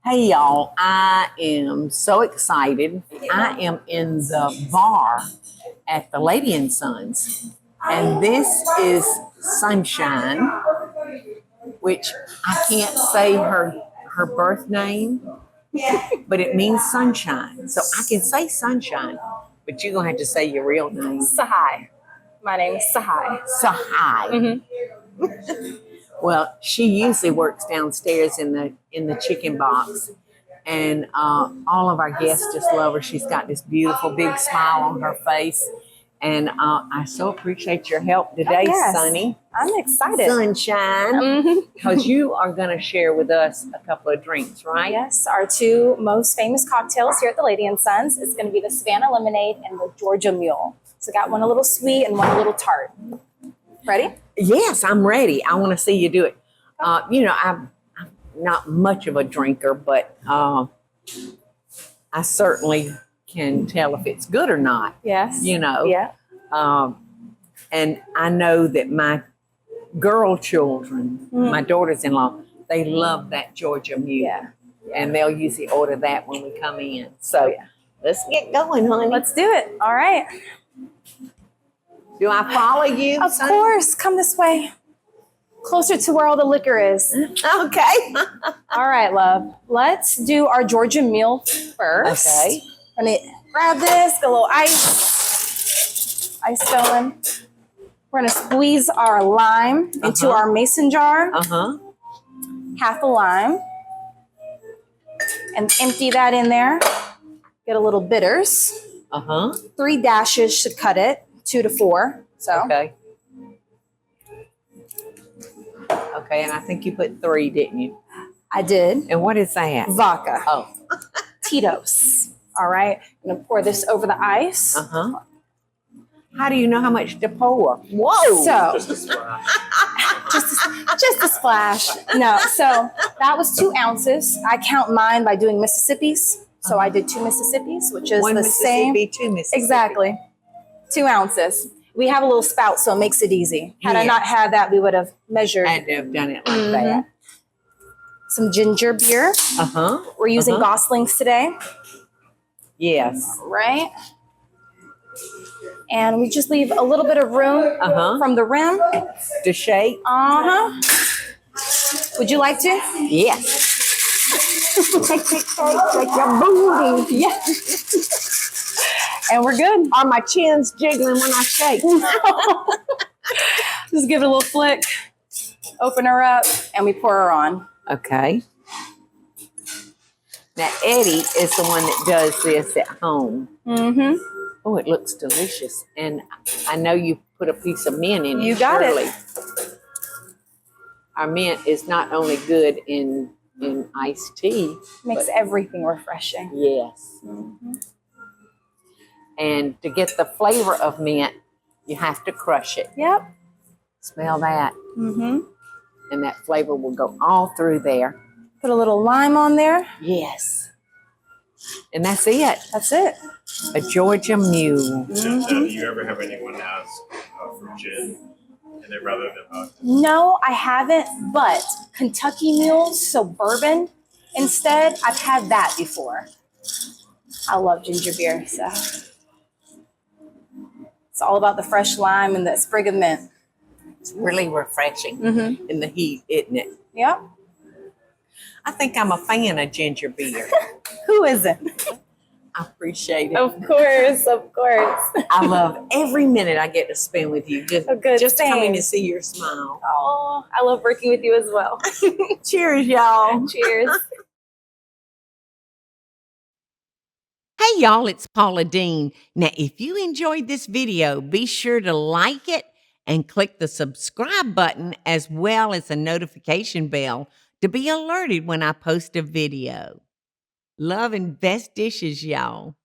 Hey y'all, I am so excited. I am in the bar at the Lady and Sons, and this is Sunshine, which I can't say her birth name, but it means sunshine. So I can say Sunshine, but you're gonna have to say your real name. Sahai. My name is Sahai. Sahai. Mm-hmm. Well, she usually works downstairs in the chicken box, and all of our guests just love her. She's got this beautiful big smile on her face, and I so appreciate your help today, Sunny. I'm excited. Sunshine, because you are going to share with us a couple of drinks, right? Yes, our two most famous cocktails here at the Lady and Sons is going to be the Savannah Lemonade and the Georgia Mule. So got one a little sweet and one a little tart. Ready? Yes, I'm ready. I want to see you do it. I'm not much of a drinker, but I certainly can tell if it's good or not. Yes. Yeah. And I know that my girl children, my daughters-in-law, they love that Georgia Mule. Yeah. And they'll usually order that when we come in. So let's get going, honey. Let's do it. All right. Do I follow you? Of course. Come this way. Closer to where all the liquor is. Okay. All right, love. Let's do our Georgia Mule first. Okay. I'm going to grab this, get a little ice going. We're going to squeeze our lime into our mason jar. Half a lime. And empty that in there. Get a little bitters. 3 dashes should cut it. 2 to 4. So. Okay, and I think you put 3, didn't you? I did. And what is that? Vodka. Oh. Tito's. All right. I'm going to pour this over the ice. How do you know how much to pour? Whoa. So. Just a splash. just a splash. No, so that was 2 ounces. I count mine by doing Mississippi's. So I did 2 Mississippi's, which is One the same. Mississippi, 2 Mississippi. Exactly. 2 ounces. We have a little spout, so it makes it easy. Had I not had that, we would have measured. I had to have done it like that. Some ginger beer. We're using Gosling's today. Yes. Right. And we just leave a little bit of room from the rim. To shake? Would you like to? Yes. Shake your booty. Yeah. And we're good. Are my chins jiggling when I shake? Just give it a little flick. Open her up, and we pour her on. Okay. Now, Eddie is the one that does this at home. Oh, it looks delicious. And I know you put a piece of mint in it. You got it. Our mint is not only good in iced tea. Makes everything refreshing. Yes. And to get the flavor of mint, you have to crush it. Yep. Smell that. And that flavor will go all through there. Put a little lime on there. Yes. And that's it. That's it. A Georgia Mule. Do you ever have anyone ask for gin and they'd rather than vodka? No, I haven't, but Kentucky Mules, so bourbon instead, I've had that before. I love ginger beer, so it's all about the fresh lime and the sprig of mint. It's really refreshing in the heat, isn't it? Yep. I think I'm a fan of ginger beer. Who isn't? I appreciate it. Of course, of course. I love every minute I get to spend with you. Just same. coming to see your smile. Oh, I love working with you as well. Cheers, y'all. Cheers. Hey, y'all, it's Paula Deen. Now, if you enjoyed this video, be sure to like it and click the subscribe button as well as the notification bell to be alerted when I post a video. Love and best dishes, y'all.